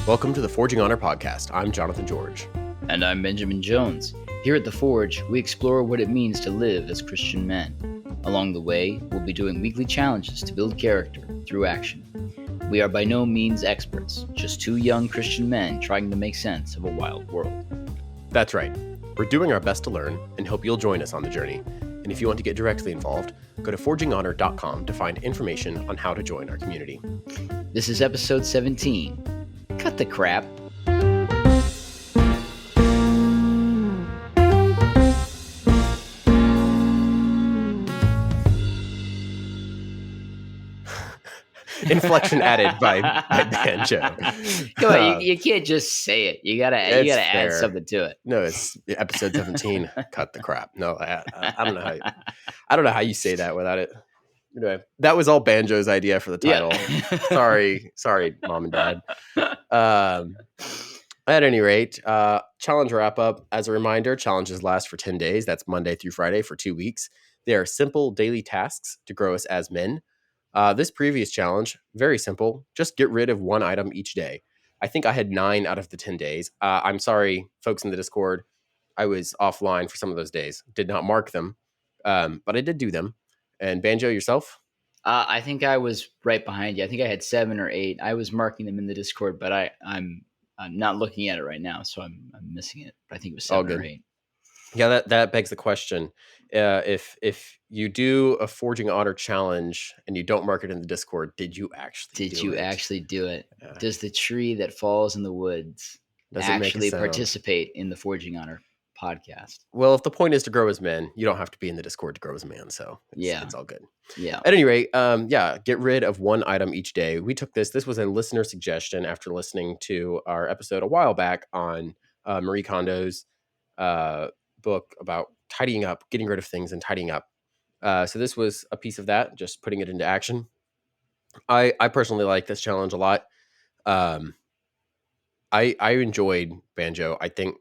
Welcome to the Forging Honor podcast. I'm Jonathan George. And I'm Benjamin Jones. Here at The Forge, we explore what it means to live as Christian men. Along the way, we'll be doing weekly challenges to build character through action. We are by no means experts, just two young Christian men trying to make sense of a wild world. That's right. We're doing our best to learn and hope you'll join us on the journey. And if you want to get directly involved, go to forginghonor.com to find information on how to join our community. This is episode 17. Cut the crap. Inflection added by Banjo. Come on, you can't just say it. You gotta add something to it. No, it's episode 17. Cut the crap. No, I don't know I don't know how you say that without it. Anyway, that was all Banjo's idea for the title. Yeah. sorry, mom and dad. At any rate, challenge wrap up. As a reminder, challenges last for 10 days. That's Monday through Friday for 2 weeks. They are simple daily tasks to grow us as men. This previous challenge, very simple. Just get rid of one item each day. I think I had 9 out of the 10 days. I'm sorry, folks in the Discord. I was offline for some of those days. Did not mark them, but I did do them. And Banjo, yourself? I think I was right behind you. I think I had 7 or 8. I was marking them in the Discord, but I'm not looking at it right now, so I'm missing it. But I think it was 7 or 8. Yeah, that begs the question. If you do a Forging Honor challenge and you don't mark it in the Discord, did you actually do it? Yeah. Does the tree that falls in the woods actually participate in the Forging Honor podcast? Well, if the point is to grow as men, you don't have to be in the Discord to grow as a man, so it's all good. Yeah. At any rate, get rid of one item each day. We took this was a listener suggestion after listening to our episode a while back on Marie Kondo's book about tidying up, getting rid of things and tidying up. So this was a piece of that, just putting it into action. I personally like this challenge a lot. I enjoyed Banjo. I think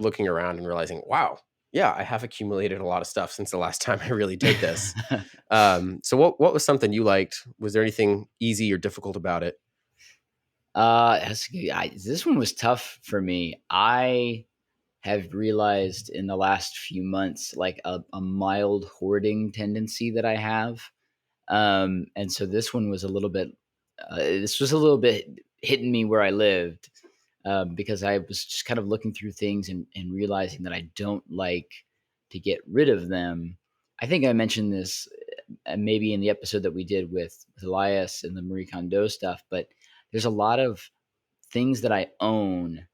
looking around and realizing, wow, yeah, I have accumulated a lot of stuff since the last time I really did this. So what was something you liked? Was there anything easy or difficult about it? This one was tough for me. I have realized in the last few months, like a mild hoarding tendency that I have. And so this one was a little bit hitting me where I lived, because I was just kind of looking through things and realizing that I don't like to get rid of them. I think I mentioned this maybe in the episode that we did with Elias and the Marie Kondo stuff, but there's a lot of things that I own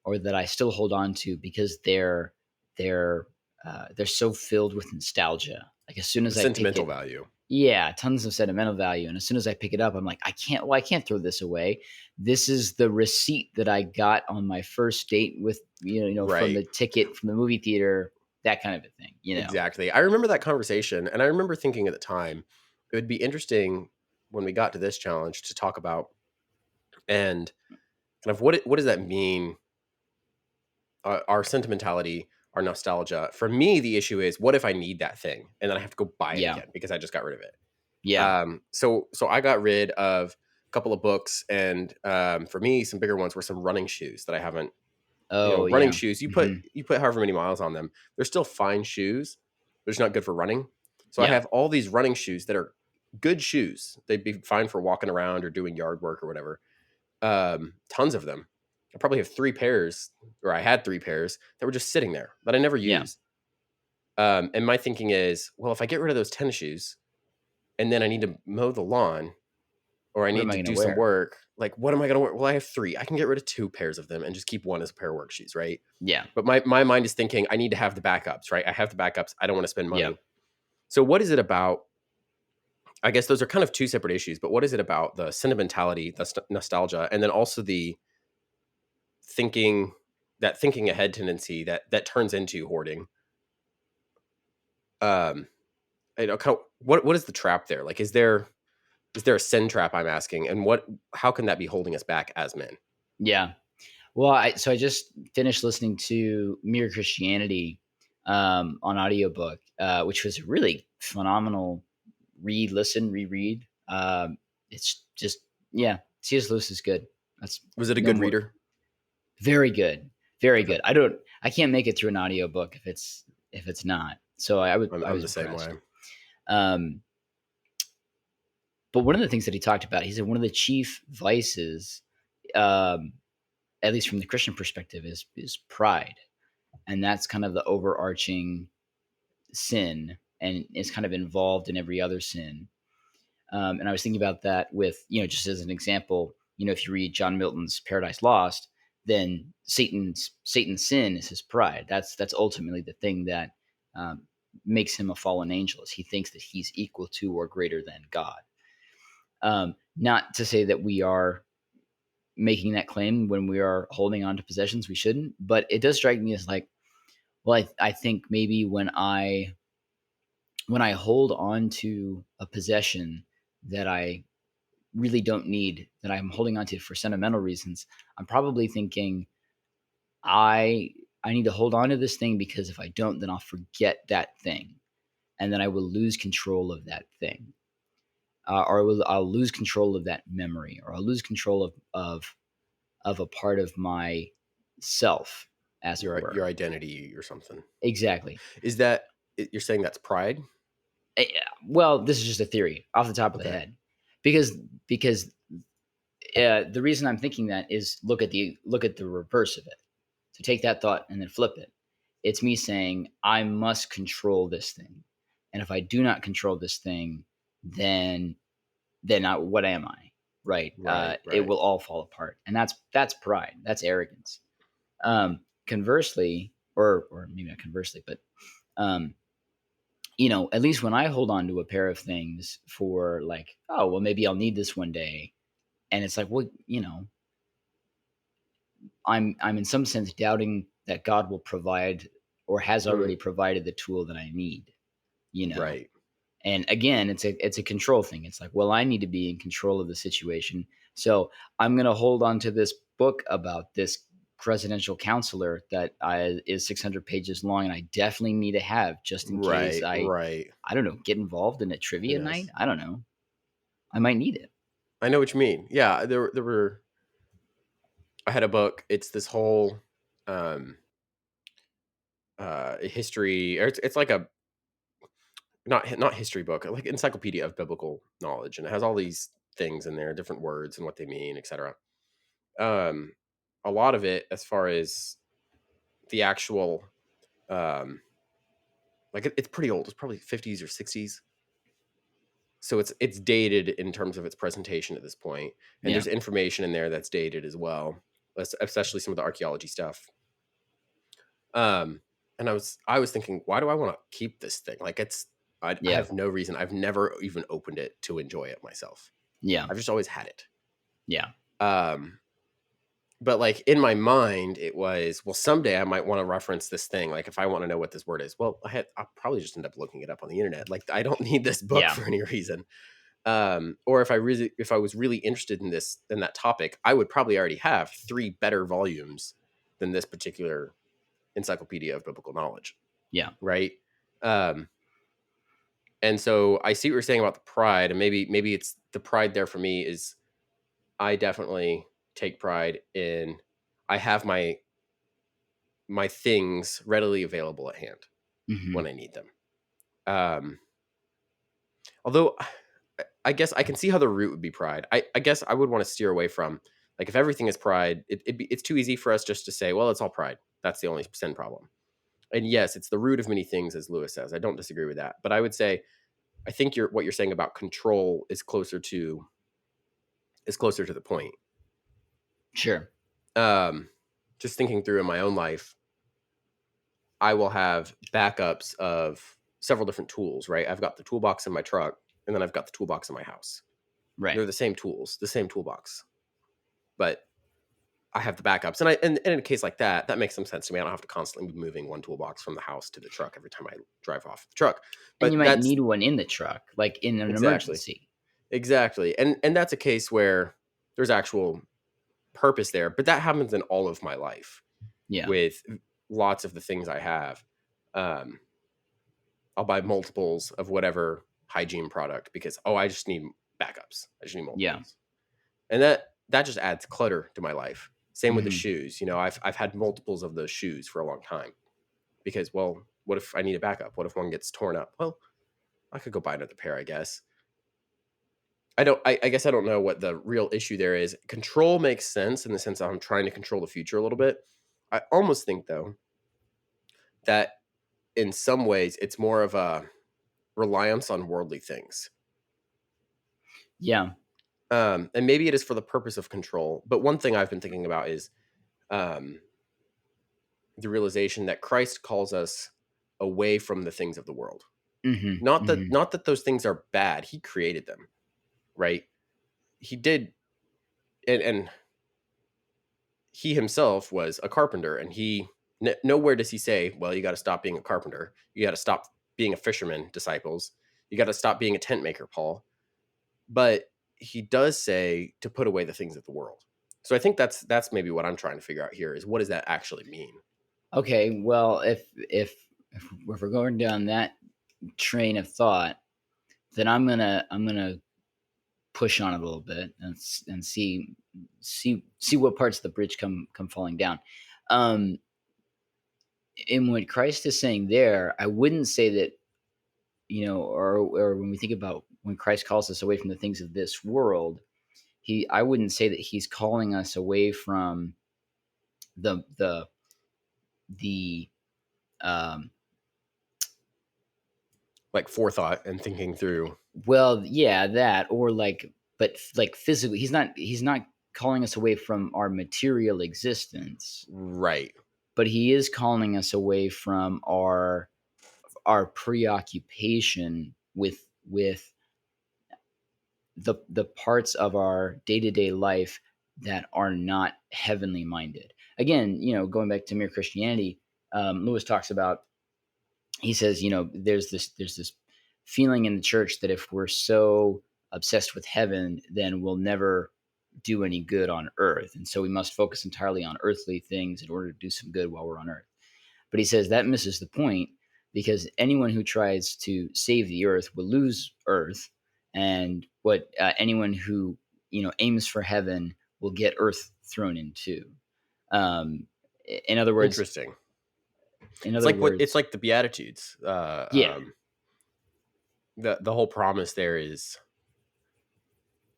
or that I still hold on to because they're so filled with nostalgia. Like as soon as I sentimental value. Yeah, tons of sentimental value. And as soon as I pick it up, I'm like, I can't throw this away. This is the receipt that I got on my first date with, right, from the ticket from the movie theater, that kind of a thing, Exactly. I remember that conversation. And I remember thinking at the time, it would be interesting when we got to this challenge to talk about and kind of what does that mean? Our sentimentality, our nostalgia. For me, the issue is, what if I need that thing and then I have to go buy it again because I just got rid of it? Yeah. So I got rid of a couple of books, and for me, some bigger ones were some running shoes that I haven't. Running shoes. You put however many miles on them. They're still fine shoes. They're just not good for running. So I have all these running shoes that are good shoes. They'd be fine for walking around or doing yard work or whatever. Tons of them. I probably have 3 pairs, or I had 3 pairs that were just sitting there that I never used. And my thinking is, well, if I get rid of those tennis shoes and then I need to mow the lawn or I need to do some work, like, what am I going to wear? Well, I have 3. I can get rid of 2 pairs of them and just keep one as a pair of work shoes, right? Yeah. But my mind is thinking, I need to have the backups, right? I have the backups. I don't want to spend money. Yeah. So what is it about? I guess those are kind of 2 separate issues, but what is it about the sentimentality, the nostalgia, and then also the thinking ahead tendency that turns into hoarding? Kind of, what is the trap there? Like, is there a sin trap, I'm asking, and how can that be holding us back as men? Yeah. Well, I just finished listening to Mere Christianity on audiobook, which was a really phenomenal reread. It's just, C.S. Lewis is good. That's Was it a no good more. reader? Very good, very Okay. good. I can't make it through an audiobook if it's not. So I I'm was the same impressed. way. Um, but one of the things that he talked about, he said one of the chief vices, um, at least from the Christian perspective, is pride, and that's kind of the overarching sin, and is kind of involved in every other sin. And I was thinking about that with, just as an example, if you read John Milton's Paradise Lost, then Satan's sin is his pride. That's ultimately the thing that um, makes him a fallen angel. Is he thinks that he's equal to or greater than God. Not to say that we are making that claim when we are holding on to possessions we shouldn't, but it does strike me as like, well, I think maybe when I hold on to a possession that I really don't need, that I'm holding on to for sentimental reasons, I'm probably thinking I I need to hold on to this thing because if I don't, then I'll forget that thing, and then I will lose control of that thing, or I'll lose control of that memory, or I'll lose control of a part of my self, as it Your were. identity or something. Exactly. Is that you're saying that's pride? Well, this is just a theory off the top of the Okay. head, because because the reason I'm thinking that is look at the reverse of it. So take that thought and then flip it. It's me saying I must control this thing, and if I do not control this thing, then what am I? Right? Right, It right. will all fall apart, and that's pride. That's arrogance. Conversely, or maybe not conversely, but um, at least when I hold on to a pair of things for like, oh well, maybe I'll need this one day, and it's like, well, I'm in some sense doubting that God will provide or has Mm, already provided the tool that I need, you know. right. And again, it's a control thing. It's like, well, I need to be in control of the situation. So I'm going to hold on to this book about this presidential counselor that is 600 pages long, and I definitely need to have just in case Right, right. I don't know, get involved in a trivia night. Yes. I don't know. I might need it. I know what you mean. Yeah, there were I had a book. It's this whole um history, or it's like a not history book, like encyclopedia of biblical knowledge, and it has all these things in there, different words and what they mean, etc. Um a lot of it, as far as the actual um it's pretty old. It's probably 50s or 60s. So it's dated in terms of its presentation at this point, and Yeah. there's information in there that's dated as well, especially some of the archaeology stuff. Um, and I was thinking, why do I want to keep this thing? Like I Yeah. have no reason. I've never even opened it to enjoy it myself. Yeah. I've just always had it. Yeah. Um, but like in my mind, it was, well, someday I might want to reference this thing. Like if I want to know what this word is, well, I'll probably just end up looking it up on the internet. Like I don't need this book Yeah. for any reason. Or if I was really interested in that topic, I would probably already have three better volumes than this particular encyclopedia of biblical knowledge, Yeah. right? Um, and so I see what you're saying about the pride, and maybe it's the pride there for me is I definitely take pride in I have my things readily available at hand Hmm. when I need them. Um, although I guess I can see how the root would be pride. I guess I would want to steer away from, like, if everything is pride, it's too easy for us just to say, well, it's all pride. That's the only sin problem. And yes, it's the root of many things, as Lewis says. I don't disagree with that. But I would say I think what you're saying about control is closer to the point. Sure. Um, just thinking through in my own life, I will have backups of several different tools, right? I've got the toolbox in my truck, and then I've got the toolbox in my house. Right. They're the same tools, the same toolbox, but I have the backups. And in a case like that, that makes some sense to me. I don't have to constantly be moving one toolbox from the house to the truck every time I drive off the truck. And you But might that's need one in the truck, like in an exactly, emergency. exactly. And that's a case where there's actual purpose there, but that happens in all of my life Yeah. with lots of the things I have. Um, I'll buy multiples of whatever hygiene product because, oh, I just need backups. I just need Yeah. multiples. And that just adds clutter to my life. Same with the Mhm. shoes. I've had multiples of those shoes for a long time because, well, what if I need a backup? What if one gets torn up? Well, I could go buy another pair, I guess. I guess I don't know what the real issue there is. Control makes sense in the sense that I'm trying to control the future a little bit. I almost think though that in some ways it's more of a reliance on worldly things. Yeah. And maybe it is for the purpose of control. But one thing I've been thinking about is um, the realization that Christ calls us away from the things of the world. Mhm. Mhm. Not that those things are bad. He created them, right? He did, and he himself was a carpenter, and nowhere does he say, well, you got to stop being a carpenter. You got to stop being a fisherman, disciples. You got to stop being a tent maker, Paul. But he does say to put away the things of the world. So I think that's maybe what I'm trying to figure out here is, what does that actually mean? Okay, well, if we're going down that train of thought, then I'm gonna push on it a little bit and see what parts of the bridge come falling down. Um, and what Christ is saying there, I wouldn't say that, or when we think about when Christ calls us away from the things of this world, I wouldn't say that he's calling us away from the the the um Like forethought and thinking through. well, yeah, that, or like, but like physically, he's not calling us away from our material existence, Right. but he is calling us away from our preoccupation with the parts of our day-to-day life that are not heavenly minded. Again, going back to mere Christianity, Lewis talks about, he says, there's this feeling in the church that if we're so obsessed with heaven, then we'll never do any good on earth, and so we must focus entirely on earthly things in order to do some good while we're on earth. But he says that misses the point, because anyone who tries to save the earth will lose earth, and anyone who aims for heaven will get earth thrown into. Um, in other words, Interesting. in It's other like it's words, like the Beatitudes. yeah, The whole promise there is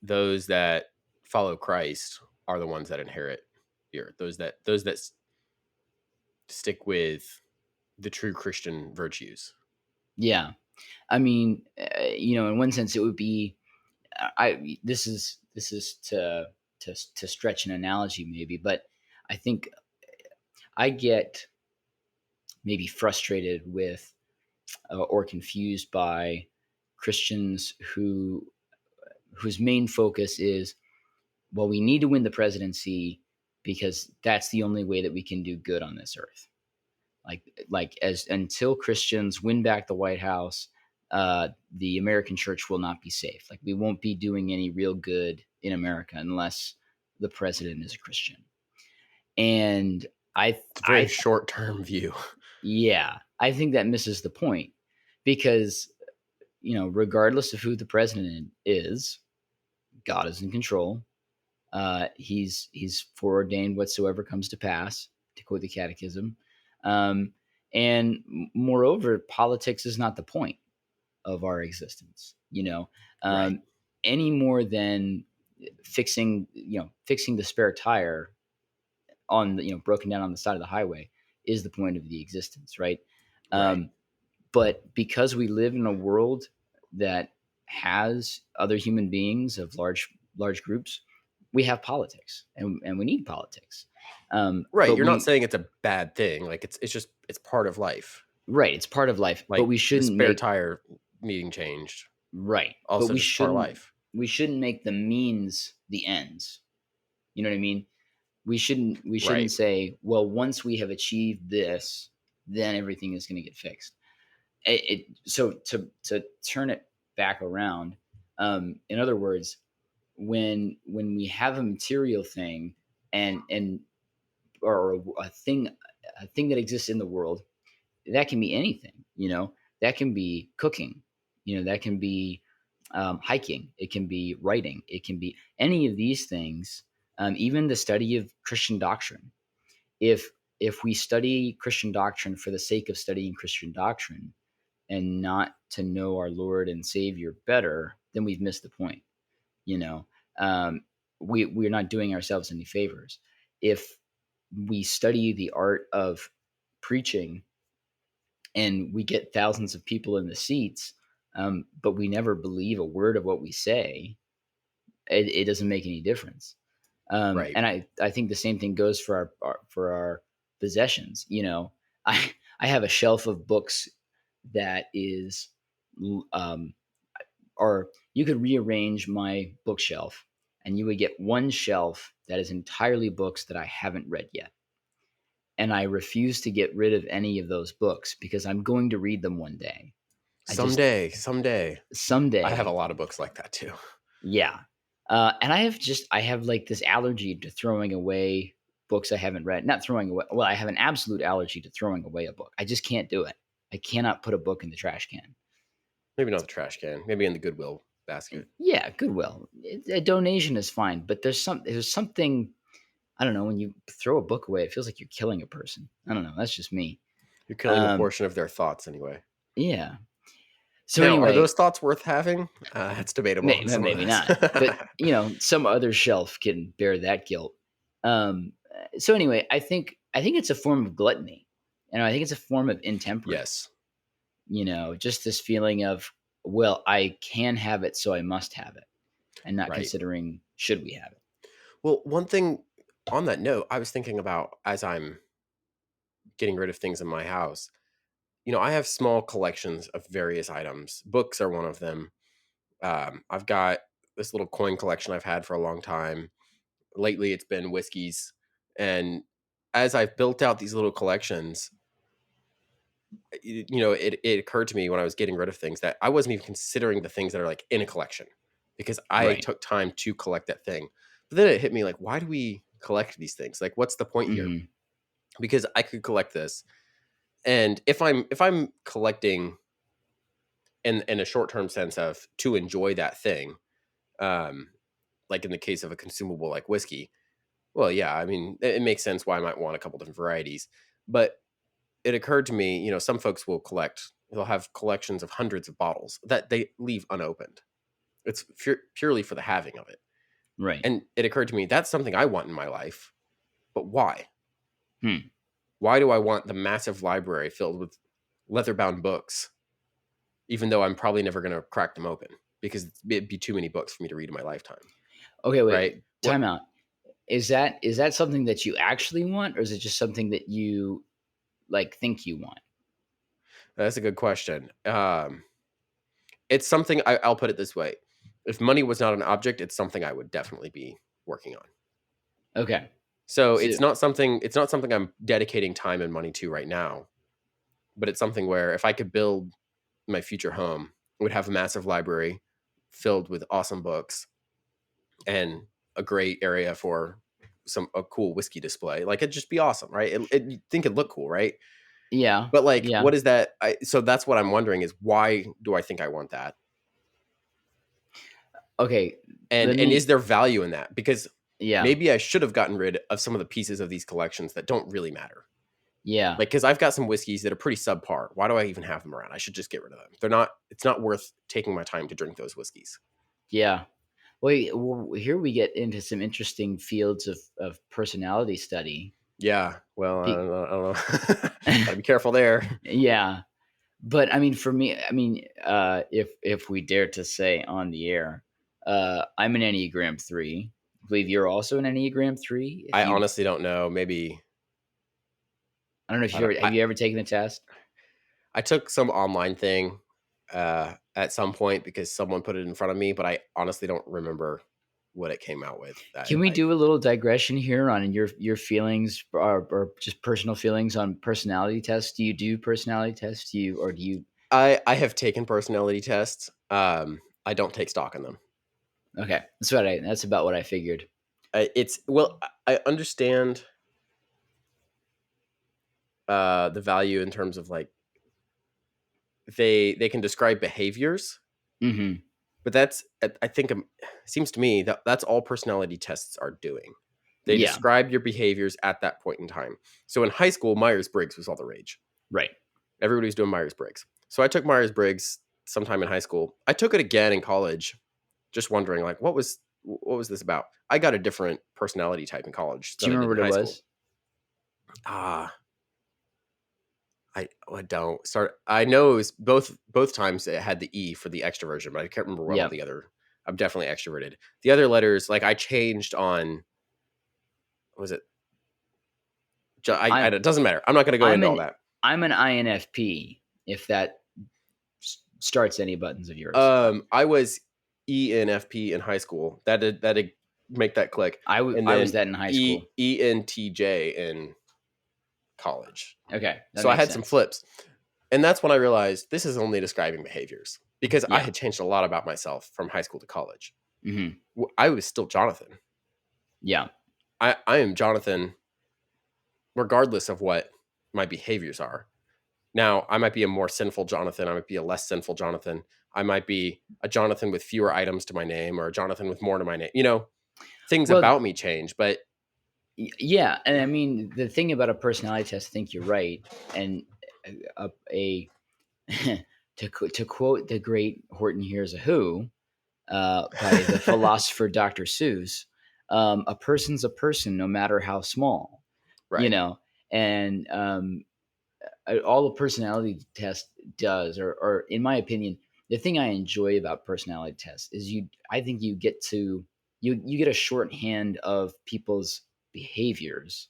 those that follow Christ are the ones that inherit the earth. Those that stick with the true Christian virtues. yeah. I mean, in one sense, it would be. This is to stretch an analogy maybe, but I think I get maybe frustrated with or confused by Christians whose main focus is, well, we need to win the presidency because that's the only way that we can do good on this earth. Like as until Christians win back the White House, the American church will not be safe. Like we won't be doing any real good in America unless the president is a Christian. And I It's a very I short term view. yeah, I think that misses the point, because regardless of who the president is, God is in control. He's foreordained whatsoever comes to pass, to quote the Catechism. Um, and moreover, politics is not the point of our existence. Right. Um, any more than fixing the spare tire on the broken down on the side of the highway is the point of the existence, right? Right. Um, but because we live in a world that has other human beings of large groups, we have politics, and we need politics. Right. But You're not we saying it's a bad thing. Like it's just it's part of life. Right, it's part of life, but Like we the shouldn't spare make tire needing changed. right, but Also we just part of shouldn't life. we shouldn't make the means the ends. You know what I mean? We shouldn't Right. say, well, once we have achieved this, then everything is going to get fixed. So to turn it back around, in other words, when we have a material thing, and or a thing that exists in the world, that can be anything. That can be cooking. That can be hiking. It can be writing. It can be any of these things. Even the study of Christian doctrine. If if we study Christian doctrine for the sake of studying Christian doctrine and not to know our Lord and Savior better, then we've missed the point. You know, um, we're not doing ourselves any favors. If we study the art of preaching and we get thousands of people in the seats, but we never believe a word of what we say, it doesn't make any difference. Right. And I think the same thing goes for our possessions. I have a shelf of books that is, um, or you could rearrange my bookshelf, and you would get one shelf that is entirely books that I haven't read yet. And I refuse to get rid of any of those books because I'm going to read them one day. I just Someday. I have a someday, lot of books like that too. yeah. And I have like this allergy to throwing away books I haven't read. Not throwing away. Well, I have an absolute allergy to throwing away a book. I just can't do it. I cannot put a book in the trash can. Maybe not the trash can. Maybe in the Goodwill basket. Yeah, Goodwill. A donation is fine, but there's something, I don't know, when you throw a book away, it feels like you're killing a person. I don't know. That's just me. You're killing a Um, portion of their thoughts anyway. yeah. So Now, are anyway, those thoughts worth having? It's debatable on some of maybe this. not, but some other shelf can bear that guilt. So anyway, I think it's a form of gluttony, and I think it's a form of intemperance. Yes, Just this feeling of, well, I can have it, so I must have it, and not right. considering should we have it. Well, one thing on that note, I was thinking about as I'm getting rid of things in my house. I have small collections of various items. Books are one of them. I've got this little coin collection I've had for a long time. Lately, it's been whiskeys. And as I've built out these little collections, it occurred to me when I was getting rid of things that I wasn't even considering the things that are like in a collection because I Right. took time to collect that thing. But then it hit me like, why do we collect these things? Like, what's the point here? Hmm. Because I could collect this, and if I'm collecting in a short term sense of to enjoy that thing, um, like in the case of a consumable like whiskey, well, yeah, I mean, it makes sense why I might want a couple different varieties. But it occurred to me, some folks they'll have collections of hundreds of bottles that they leave unopened. It's purely for the having of it. Right. And it occurred to me that's something I want in my life, but why? Hmm. Why do I want the massive library filled with leather bound books, even though I'm probably never going to crack them open because it'd be too many books for me to read in my lifetime? Okay. Wait. Right? What? Time out. Is that something that you actually want, or is it just something that you like think you want? That's a good question. It's something I'll put it this way: if money was not an object, it's something I would definitely be working on. Okay. So So it's not something I'm dedicating time and money to right now, but it's something where if I could build my future home, it would have a massive library filled with awesome books and a great area for a cool whiskey display. Like it'd just be awesome, right? You'd think it'd look cool, right? yeah, But like, yeah. what is that? So that's what I'm wondering is why do I think I want that? Okay. And Let and is me. there value in that? Because Yeah. maybe I should have gotten rid of some of the pieces of these collections that don't really matter. Yeah. Like, because I've got some whiskeys that are pretty subpar. Why do I even have them around? I should just get rid of them. They're not. It's not worth taking my time to drink those whiskeys. Yeah. Well, here we get into some interesting fields of personality study. Yeah. Well, I Be- don't know. I don't know. Gotta be careful there. yeah. But I mean, for me, I mean, if we dare to say on the air, I'm an Enneagram 3. I believe you're also an Enneagram 3. If I you, honestly don't know. Maybe I don't know if I you don't. ever have you ever taken the test? I took some online thing at some point because someone put it in front of me, but I honestly don't remember what it came out with. Can we do a little digression here on your feelings or just personal feelings on personality tests? Do you do personality tests? Do you? I have taken personality tests. I don't take stock in them. Okay, that's about what I figured. It's well, I understand the value in terms of like they can describe behaviors, Hmm. But I think, seems to me that that's all personality tests are doing. They Yeah. describe your behaviors at that point in time. So in high school, Myers-Briggs was all the rage. Right. Everybody was doing Myers-Briggs. So I took Myers-Briggs sometime in high school. I took it again in college, just wondering like what was this about? I got a different personality type in college Do than you I did remember in what it high school. was? Ah, I don't start. I know it was both times it had the E for the extroversion, but I can't remember what all Yeah. the other. I'm definitely extroverted. The other letters, like I changed on. What was it? I It doesn't matter. I'm not going to go I'm into all an that. I'm an INFP, if that starts any buttons of yours. I was ENFP in high school. That'd make that click, and I was then that in high school. ENTJ in college. Okay, that So I makes had some sense. flips, and that's when I realized this is only describing behaviors because I Yeah. had changed a lot about myself from high school to college. Hmm. I was still Jonathan. Yeah. I am Jonathan, regardless of what my behaviors are. Now, I might be a more sinful Jonathan. I might be a less sinful Jonathan. I might be a Jonathan with fewer items to my name or a Jonathan with more to my name. Things Well, about me change, but yeah, and I mean the thing about a personality test, I think you're right, and a to quote the great Horton Hears a Who by the philosopher Dr. Seuss, a person's a person no matter how small, you right. know, and all a personality test does, or in my opinion, the thing I enjoy about personality tests is I think you get to you get a shorthand of people's behaviors,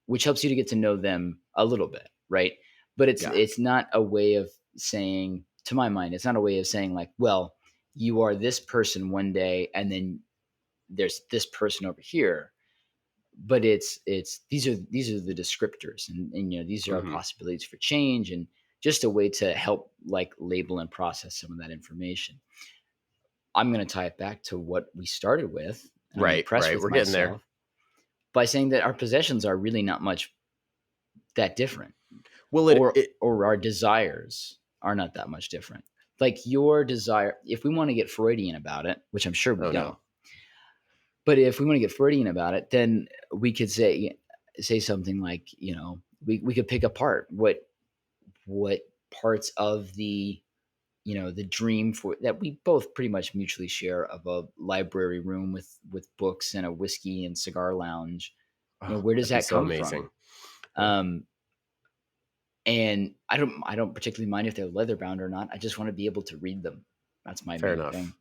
which helps you to get to know them a little bit, right? But Yeah. it's not a way of saying, to my mind, it's not a way of saying like, well, you are this person one day, and then there's this person over here. But it's these are the descriptors, and these are our Hmm. possibilities for change, and just a way to help like label and process some of that information. I'm going to tie it back to what we started with. I'm Right. impressed Right. with We're getting there. myself by saying that our possessions are really not much that different, Well, or our desires are not that much different. Like your desire, if we want to get Freudian about it, which I'm sure we oh no. don't, but if we want to get Freudian about it, then we could say something like, we could pick apart what parts of the dream for that we both pretty much mutually share, of a library room with books and a whiskey and cigar lounge. Oh, Where does that'd be that so come from? amazing. Yeah. Um, and I don't particularly mind if they're leather bound or not. I just want to be able to read them. That's my Fair main enough. thing.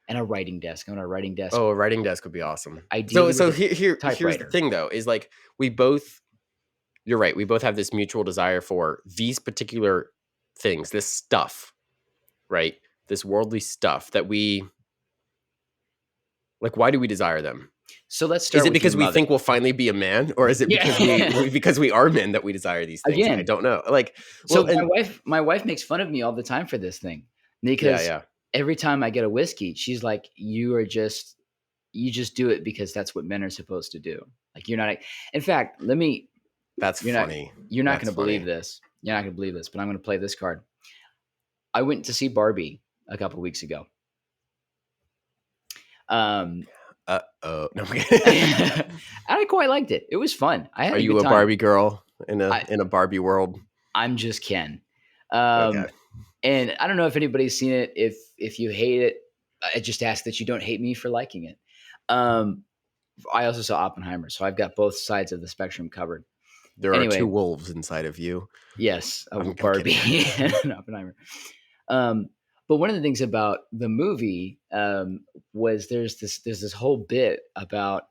And a writing desk. I want a writing desk, Oh, a writing desk would be awesome. So, ideally with so a here's the typewriter. thing though, is like we both. You're right. We both have this mutual desire for these particular things, this stuff, right? This worldly stuff that we like. Why do we desire them? So let's Is start it with your because we mother. think we'll finally be a man, or is it because Yeah. because we are men that we desire these things? I Again, don't know. Like, so well, my and wife makes fun of me all the time for this thing, yeah, because yeah, every time I get a whiskey, she's like, you just do it because that's what men are supposed to do. Like you're not. In fact, that's you're not funny. you're not That's going to believe funny. this. You're not going to believe this, but I'm going to play this card. I went to see Barbie a couple weeks ago. Um, Oh, no. I quite liked it. It was fun. I had Are a good you a time. Barbie girl in I a Barbie world? I'm just Ken. Okay. Um, and I don't know if anybody's seen it. If you hate it, I just ask that you don't hate me for liking it. Um, I also saw Oppenheimer, so I've got both sides of the spectrum covered. There are two Anyway, wolves inside of you. yes, I'm kidding. Barbie and Oppenheimer. Um, but one of the things about the movie was there's this whole bit about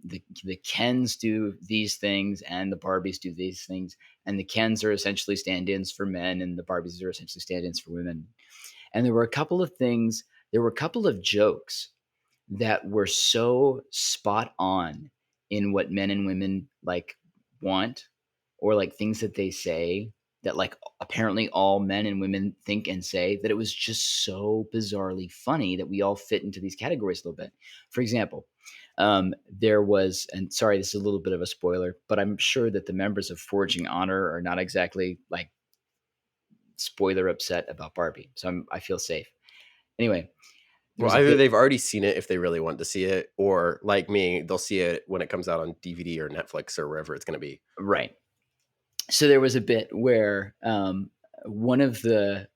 the Kens do these things and the Barbies do these things, and the Kens are essentially stand-ins for men, and the Barbies are essentially stand-ins for women. And there were a couple of things. There were a couple of jokes that were so spot on in what men and women like want, or like things that they say that like apparently all men and women think and say, that it was just so bizarrely funny that we all fit into these categories a little bit. For example, there was, and sorry, this is a little bit of a spoiler, but I'm sure that the members of Forging Honor are not exactly like spoiler upset about Barbie, so I feel safe. Anyway, there Well, was a either bit. they've already seen it if they really want to see it, or like me, they'll see it when it comes out on DVD or Netflix or wherever it's going to be. Right. So there was a bit where one of the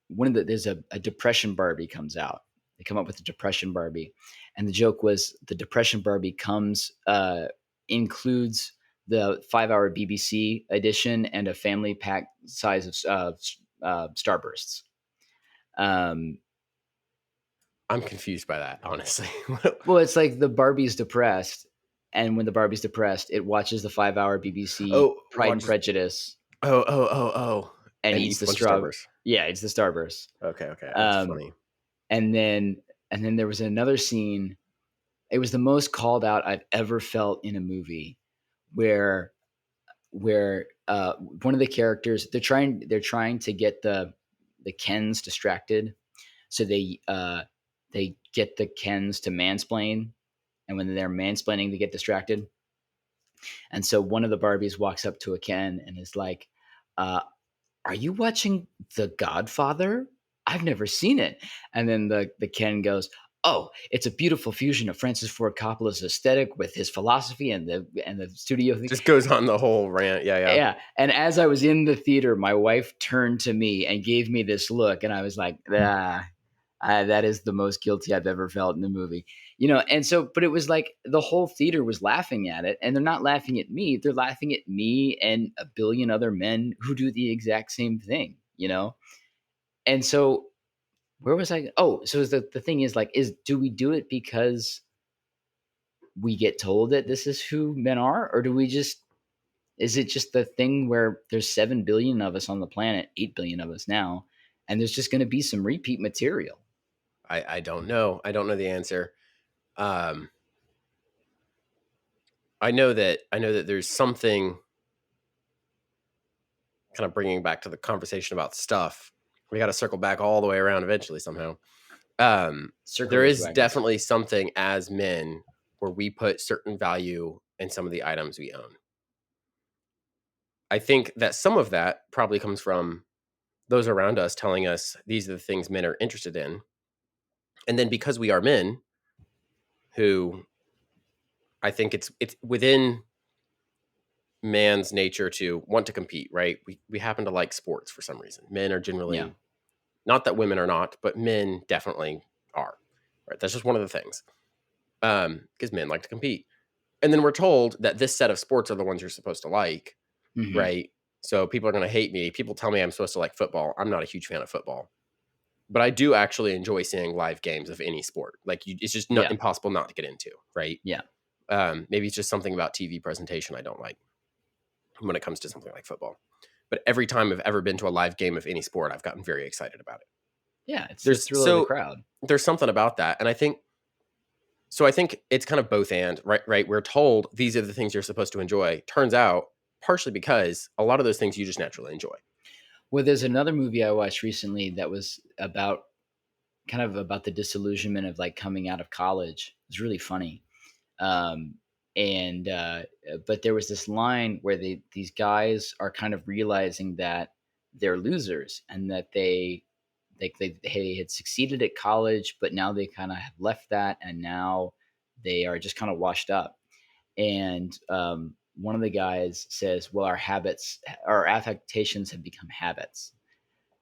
there's a depression Barbie comes out. They come up with a depression Barbie, and the joke was the depression Barbie comes includes the 5 hour BBC edition and a family pack size of Starbursts. Um, I'm confused by that, honestly. well, it's like the Barbie's depressed, and when the Barbie's depressed, it watches the 5 hour BBC Oh, Pride and watches. Prejudice Oh, and and eats eats a the bunch of straw. Starburst. Yeah, it's the Starburst. Okay, that's Um, funny. and then there was another scene. It was the most called out I've ever felt in a movie, where one of the characters they're trying to get the Kens distracted, so they get the Kens to mansplain, and when they're mansplaining, they get distracted. And so one of the Barbies walks up to a Ken and is like, uh, "Are you watching The Godfather? I've never seen it." And then the Ken goes, "Oh, it's a beautiful fusion of Francis Ford Coppola's aesthetic with his philosophy and the studio thing." Just goes on the whole rant. Yeah. Yeah. And as I was in the theater, my wife turned to me and gave me this look, and I was like, that is the most guilty I've ever felt in the movie, And so, but it was like the whole theater was laughing at it, and they're not laughing at me; they're laughing at me and a billion other men who do the exact same thing. And so, where was I? Oh, so the thing is like, do we do it because we get told that this is who men are, or do we just is it just the thing where there's 7 billion of us on the planet, 8 billion of us now, and there's just going to be some repeat material? I don't know. I don't know the answer. Um, I know that there's something kind of bringing back to the conversation about stuff. We got to circle back all the way around eventually somehow. Circle There those is wagons. definitely something as men where we put certain value in some of the items we own. I think that some of that probably comes from those around us telling us these are the things men are interested in. And then because we are men who I think it's within man's nature to want to compete, right? We happen to like sports for some reason. Men are Yeah. generally not that women are not, but men definitely are. Right? That's just one of the things. Because men like to compete. And then we're told that this set of sports are the ones you're supposed to like, Hmm. right? So people are going to hate me. People tell me I'm supposed to like football. I'm not a huge fan of football, but I do actually enjoy seeing live games of any sport. Like it's just not Yeah. impossible not to get into, right? Yeah. Maybe it's just something about TV presentation I don't like when it comes to something like football. But every time I've ever been to a live game of any sport, I've gotten very excited about it. Yeah. It's the There's thrill of the so crowd. there's something about that, and I think it's kind of both and right. We're told these are the things you're supposed to enjoy. Turns out, partially because a lot of those things you just naturally enjoy. Well, there's another movie I watched recently that was about kind of about the disillusionment of like coming out of college. It's really funny. Um, and but there was this line where these guys are kind of realizing that they're losers and that they had succeeded at college, but now they kind of have left that, and now they are just kind of washed up. And one of the guys says, "Well, our affectations have become habits."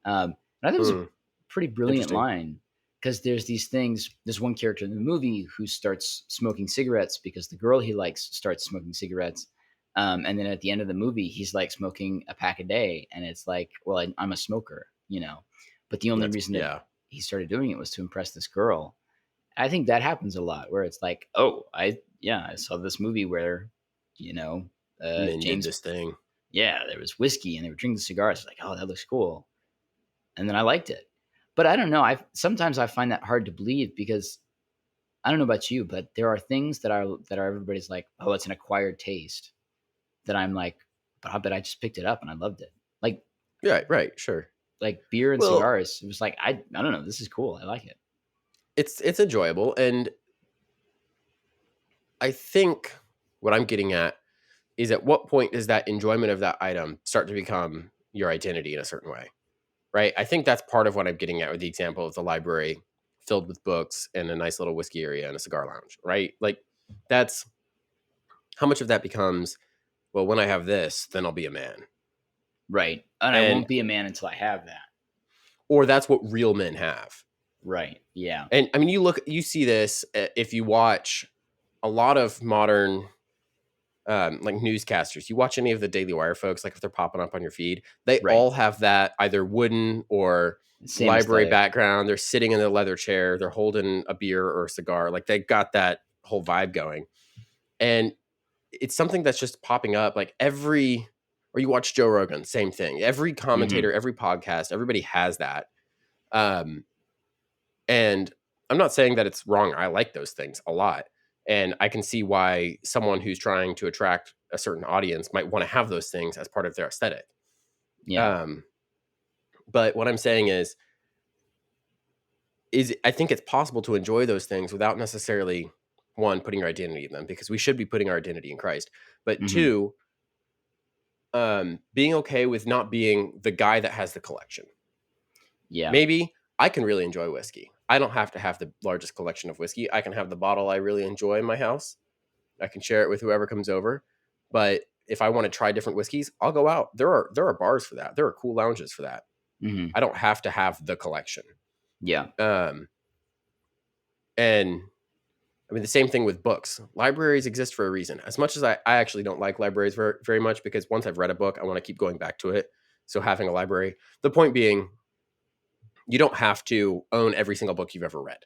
And I think it was a Hmm, pretty brilliant interesting. line, because there's these things. There's one character in the movie who starts smoking cigarettes because the girl he likes starts smoking cigarettes. And then at the end of the movie, he's like smoking a pack a day. And it's like, well, I'm a smoker. But the only That's reason that yeah. he started doing it was to impress this girl. I think that happens a lot where it's like, oh, I saw this movie where, you know, Men did James, this thing. yeah, there was whiskey and they were drinking cigars. It's like, oh, that looks cool, and then I liked it. But I don't know. I find that hard to believe, because I don't know about you, but there are things that are everybody's like, oh, it's an acquired taste. That I'm like, but I bet I just picked it up and I loved it. Like Right, sure. beer and Well, cigars. It was like I don't know. This is cool. I like it. it's enjoyable, and I think what I'm getting at is at what point does that enjoyment of that item start to become your identity in a certain way, right? I think that's part of what I'm getting at with the example of the library filled with books and a nice little whiskey area and a cigar lounge, right? Like that's how much of that becomes, well, when I have this, then I'll be a man. Right. And I And won't be a man until I have that. or that's what real men have. Right. Yeah. And I mean, you see this if you watch a lot of modern like newscasters. You watch any of the Daily Wire folks, like if they're popping up on your feed, they Right. all have that either wooden or Same library aesthetic. background. They're sitting in the leather chair. They're holding a beer or a cigar. Like they got that whole vibe going. And it's something that's just popping up like or you watch Joe Rogan, same thing. Every commentator, every podcast, everybody has that. And I'm not saying that it's wrong. I like those things a lot. And I can see why someone who's trying to attract a certain audience might want to have those things as part of their aesthetic. Yeah. But what I'm saying is I think it's possible to enjoy those things without necessarily, one, putting your identity in them, because we should be putting our identity in Christ. But two, being okay with not being the guy that has the collection. Yeah. Maybe I can really enjoy whiskey. I don't have to have the largest collection of whiskey. I can have the bottle I really enjoy in my house. I can share it with whoever comes over. But if I want to try different whiskeys, I'll go out. There are bars for that. There are cool lounges for that. I don't have to have the collection. Yeah. And I mean, the same thing with books. Libraries exist for a reason. As much as I actually don't like libraries very, very much, because once I've read a book, I want to keep going back to it. So having a library, the point being, you don't have to own every single book you've ever read.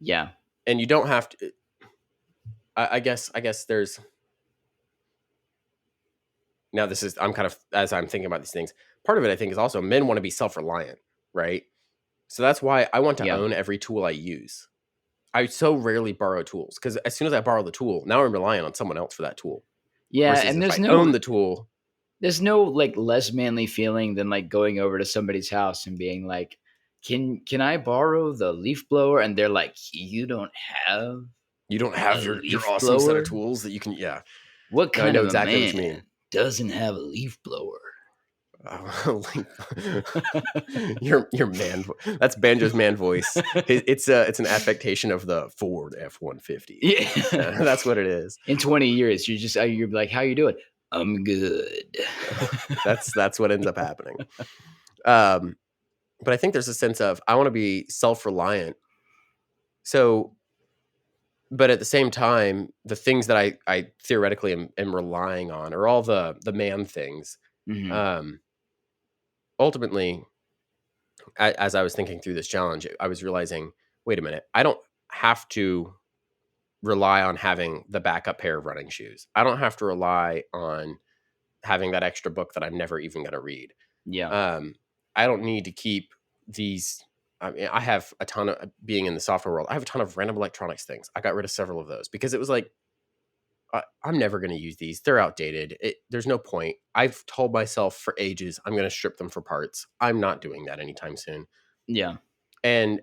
Yeah. And you don't have to, I guess there's, now this is, I'm kind of, as I'm thinking about these things, part of it I think is also men want to be self-reliant, right? So that's why I want to own every tool I use. I so rarely borrow tools, because as soon as I borrow the tool, now I'm relying on someone else for that tool. Yeah. Versus And if I own the tool. There's no like less manly feeling than like going over to somebody's house and being like, can I borrow the leaf blower? And they're like, you don't have your awesome set of tools that you can. Yeah. What kind I know of exactly a what you man mean. doesn't have a leaf blower? Your man. That's Banjo's man voice. It's an affectation of the Ford F-150. Yeah, that's what it is. In 20 years, you're like, how you doing? I'm good. That's what ends up happening. But I think there's a sense of, I want to be self-reliant. So, but at the same time, the things that I theoretically am relying on are all the man things. Ultimately, as I was thinking through this challenge, I was realizing, wait a minute, I don't have to rely on having the backup pair of running shoes. I don't have to rely on having that extra book that I'm never even going to read. Yeah. I don't need to keep these. I mean, I have a ton of, being in the software world, I have a ton of random electronics things. I got rid of several of those because it was like, I'm never going to use these. They're outdated. There's no point. I've told myself for ages, I'm going to strip them for parts. I'm not doing that anytime soon. Yeah. And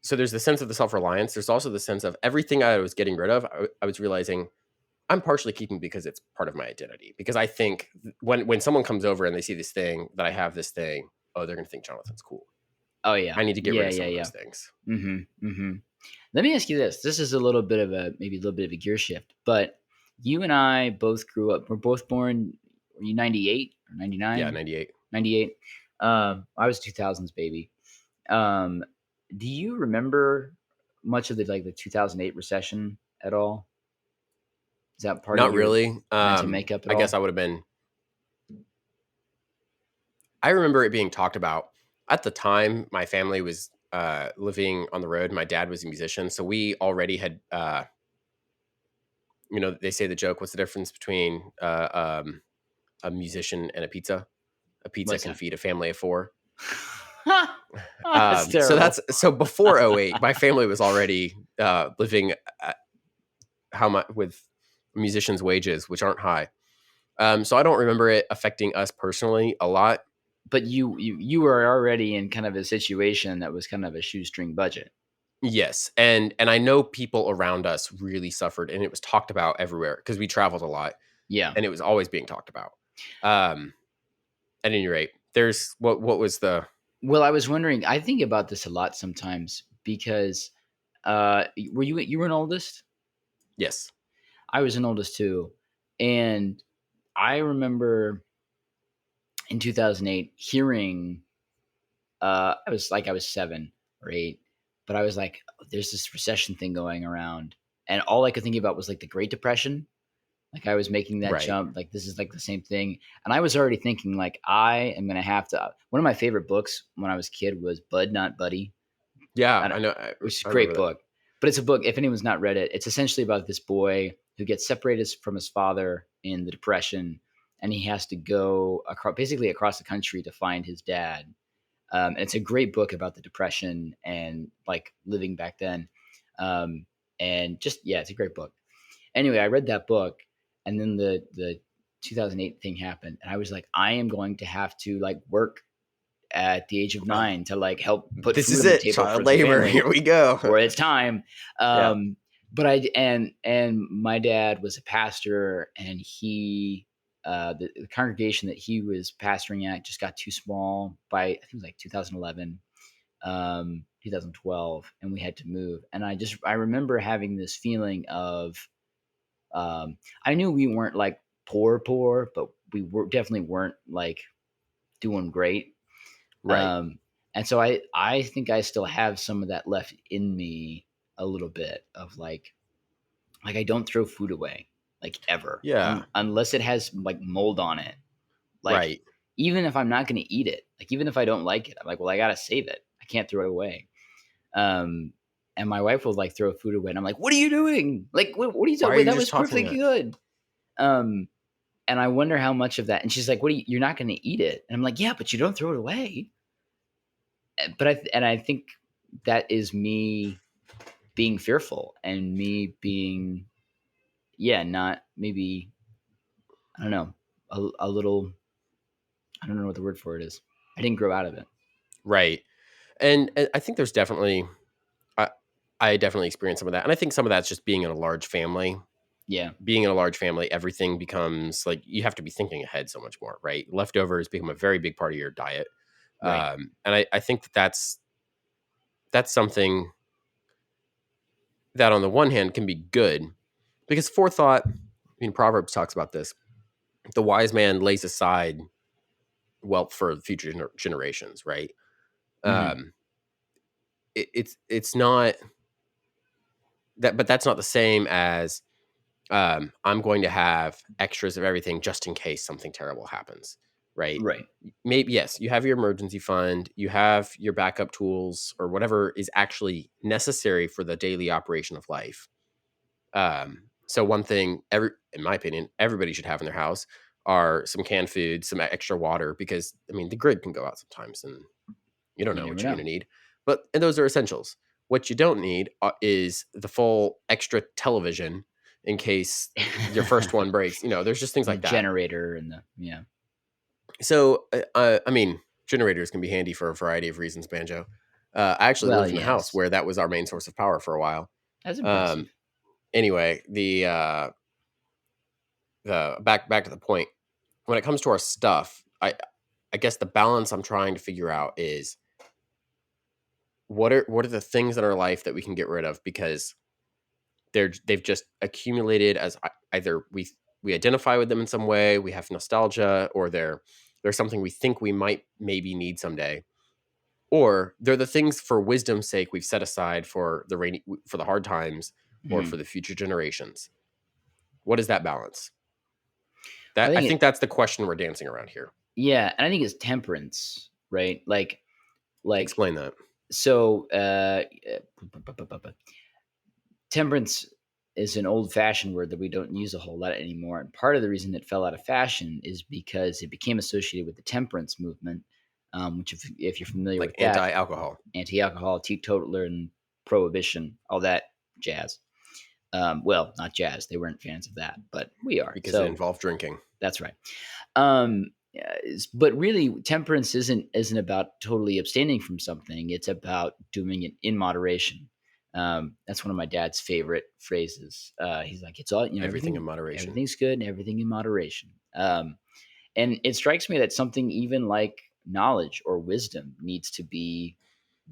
so there's the sense of the self-reliance. There's also the sense of everything I was getting rid of. I was realizing I'm partially keeping because it's part of my identity. Because I think when someone comes over and they see this thing, that I have this thing, oh, they're going to think Jonathan's cool. Oh yeah. I need to get rid of some of those things. Let me ask you this. This is maybe a little bit of a gear shift, but you and I both grew up. We're both born, were you 98 or 99? Yeah, 98. 98. I was 2000s baby. Do you remember much of the 2008 recession at all? Is that part Not of your really. mental makeup at I all? guess I would have been. I remember it being talked about at the time. My family was living on the road. My dad was a musician, so we already had. They say the joke. What's the difference between a musician and a pizza? A pizza can feed a family of 4. That's terrible. So before 08, my family was already living with musicians' wages, which aren't high. So I don't remember it affecting us personally a lot. But you were already in kind of a situation that was kind of a shoestring budget. Yes, and I know people around us really suffered, and it was talked about everywhere because we traveled a lot. Yeah, and it was always being talked about. At any rate, there's what was the. Well, I was wondering. I think about this a lot sometimes because you were an oldest? Yes. I was an oldest too, and I remember in 2008 hearing. I was 7 or 8, but I was like, "Oh, there's this recession thing going around," and all I could think about was like the Great Depression. Like I was making that Right. jump, like this is like the same thing, and I was already thinking like I am gonna have to. One of my favorite books when I was a kid was Bud Not Buddy, Yeah, and I know. which is a I remember great that. book. But it's a book. If anyone's not read it, it's essentially about this boy who gets separated from his father in the Depression, and he has to go basically across the country to find his dad. And it's a great book about the Depression and like living back then. Um, and just yeah, it's a great book. Anyway, I read that book, and then the 2008 thing happened, and I was like, I am going to have to like work at the age of Oh, 9 to like help put this food is on the it. table Child for the labor. family, Here we go. or it's time. Yeah. But and my dad was a pastor, and the congregation that he was pastoring at just got too small by I think it was like 2011, 2012, and we had to move. And I remember having this feeling of I knew we weren't like poor, but we were definitely weren't like doing great. Right. Um, and so I think I still have some of that left in me a little bit of like I don't throw food away like ever Yeah. unless it has like mold on it. Like Right. even if I'm not going to eat it, like even if I don't like it, I'm like, well, I got to save it. I can't throw it away. Um, and my wife will like throw food away, and I'm like, "What are you doing? Like, what are you Why doing? are Wait, you that just was tossing perfectly that? good." Um, and I wonder how much of that. And she's like, "What? You're not going to eat it?" And I'm like, "Yeah, but you don't throw it away." But I think that is me being fearful and me being yeah, not maybe I don't know a little I don't know what the word for it is. I didn't grow out of it. Right. And I think there's definitely I I definitely experienced some of that. And I think some of that's just being in a large family. Yeah, Being in a large family, everything becomes like you have to be thinking ahead so much more, right? Leftovers become a very big part of your diet. right. And I think that's something that on the one hand can be good because forethought, I mean, Proverbs talks about this. The wise man lays aside wealth for future generations, right? Hmm. Um, it's not that, but that's not the same as I'm going to have extras of everything just in case something terrible happens, right? Right. Maybe yes, you have your emergency fund, you have your backup tools or whatever is actually necessary for the daily operation of life. So one thing, in my opinion, everybody should have in their house are some canned food, some extra water, because I mean the grid can go out sometimes, and you don't You know never what you're know. going to need. But and those are essentials. What you don't need is the full extra television in case your first one breaks. You know, there's just things The like that. generator and the yeah. So I mean, generators can be handy for a variety of reasons. Banjo. I actually Well, lived in a house yes. where that was our main source of power for a while. That's Um, impressive. anyway, the back to the point. When it comes to our stuff, I guess the balance I'm trying to figure out is what are the things in our life that we can get rid of because they've just accumulated as either we identify with them in some way, we have nostalgia, or they're something we think we might maybe need someday, or they're the things for wisdom's sake we've set aside for for the hard times or Mhm. for the future generations. What is that balance? I That I think think it that's the question we're dancing around here. yeah, and I think it's temperance, right? Like Explain that. so temperance is an old-fashioned word that we don't use a whole lot anymore. And part of the reason it fell out of fashion is because it became associated with the temperance movement, which if you're familiar Like with that, anti-alcohol, anti-alcohol, teetotaler, and prohibition, all that jazz. Well, not jazz. They weren't fans of that, but we are. because it So involved drinking. that's right. But really, temperance isn't about totally abstaining from something. It's about doing it in moderation. That's one of my dad's favorite phrases. He's like, "It's all Everything in moderation. everything's good, and everything in moderation." And it strikes me that something even like knowledge or wisdom needs to be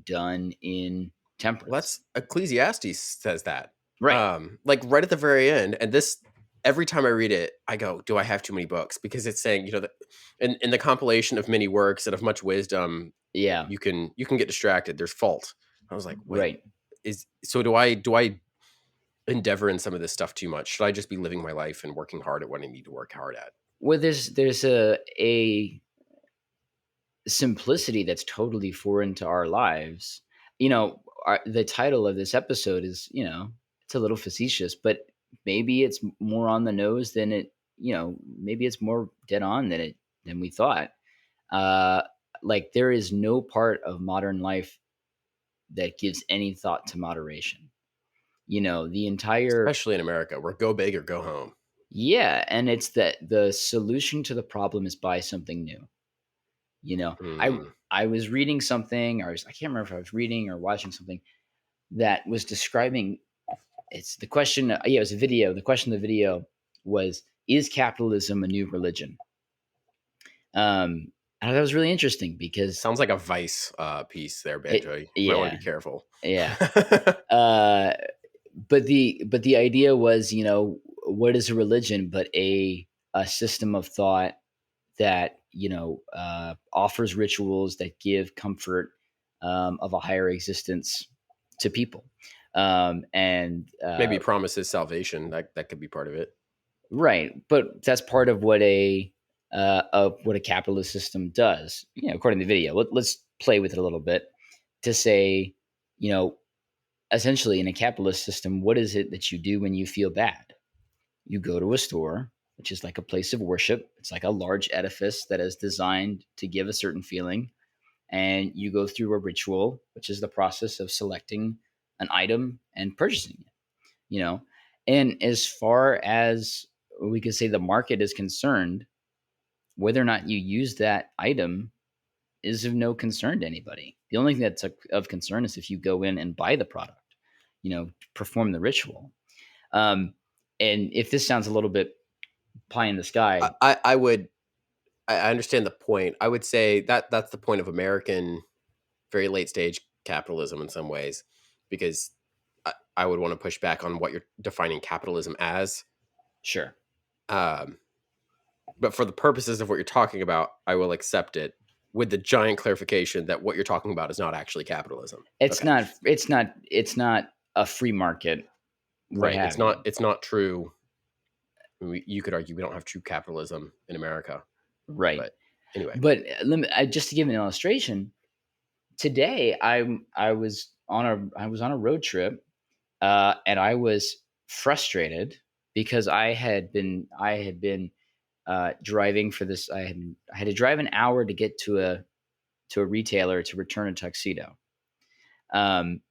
done in. Well, temperance. that's Ecclesiastes says that. Right. Like right at the very end, and this every time I read it, I go, "Do I have too many books?" Because it's saying, that in the compilation of many works and of much wisdom, Yeah. you can get distracted. There's fault. I was like, "Wait, Right. do I endeavor in some of this stuff too much? Should I just be living my life and working hard at what I need to work hard at?" Well, there's a simplicity that's totally foreign to our lives. The title of this episode is, it's a little facetious, but maybe it's more on the nose than maybe it's more dead on than we thought. Uh, like there is no part of modern life that gives any thought to moderation. The entire Especially in America, where go big or go home. yeah, and it's that the solution to the problem is buy something new. You know, I Hmm. I was reading something, or I can't remember if I was reading or watching something that was describing. It's the question. Yeah, it was a video. The question of the video was, "Is capitalism a new religion?" I thought that was really interesting because Sounds like a Vice piece there, it. Banjo. You might want to Yeah, be careful. yeah. Uh, but the idea was, what is a religion but a system of thought that offers rituals that give comfort of a higher existence to people. And Maybe promises salvation. That could be part of it. right, but that's part of what a capitalist system does. According to the video. Let's play with it a little bit to say, you know, essentially in a capitalist system, what is it that you do when you feel bad? You go to a store, which is like a place of worship. It's like a large edifice that is designed to give a certain feeling. And you go through a ritual, which is the process of selecting an item and purchasing it, you know? And as far as we could say the market is concerned, whether or not you use that item is of no concern to anybody. The only thing that's of concern is if you go in and buy the product, perform the ritual. Um, and if this sounds a little bit pie in the I, sky, I, I would I understand the point. I would say that that's the point of American very late stage capitalism in some ways, because I would want to push back on what you're defining capitalism as. sure. Um, but for the purposes of what you're talking about, I will accept it with the giant clarification that what you're talking about is not actually capitalism. It's Okay, not. It's not a free market. What right? have you? It's not true. You could argue we don't have true capitalism in America, Right. but anyway, But just to give an illustration, today I was on a road trip, and I was frustrated because I had been driving for this. I had to drive an hour to get to a retailer to return a tuxedo. Um,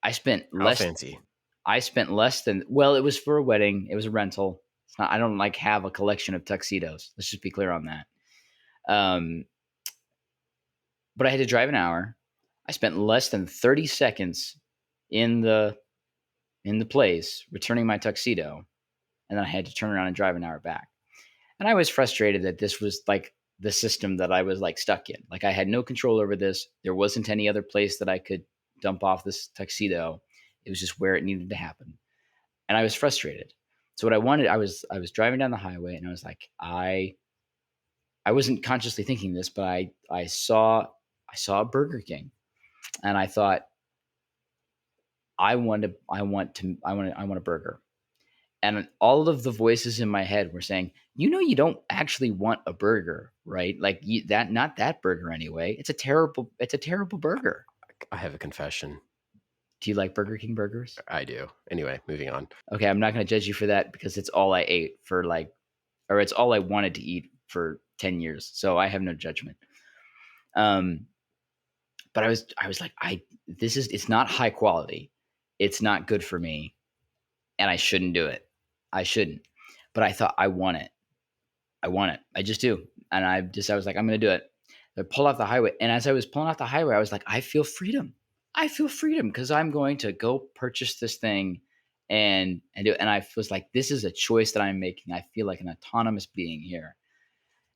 I spent how less. fancy. I spent less than well. It was for a wedding. It was a rental. It's not. I don't like have a collection of tuxedos. Let's just be clear on that. Um, but I had to drive an hour. I spent less than 30 seconds in the place returning my tuxedo, and then I had to turn around and drive an hour back. And I was frustrated that this was like the system that I was like stuck in. Like I had no control over this. There wasn't any other place that I could dump off this tuxedo. It was just where it needed to happen. And I was frustrated. So what I wanted, I was driving down the highway and I was like, I wasn't consciously thinking this, but I saw a Burger King and I thought I want a burger. And all of the voices in my head were saying, you don't actually want a burger, right? Like not that burger anyway. It's a terrible burger. I have a confession. Do you like Burger King burgers? I do. Anyway, moving on. Okay, I'm not going to judge you for that because it's all I ate for or it's all I wanted to eat for 10 years. So I have no judgment. Um, but I was like, it's not high quality. It's not good for me. And I shouldn't do it. I shouldn't. But I thought I want it. I want it. I just do. And I was like, I'm going to do it. I pull off the highway. And as I was pulling off the highway, I was like, I feel freedom. I feel freedom because I'm going to go purchase this thing and do it. And I was like, this is a choice that I'm making. I feel like an autonomous being here.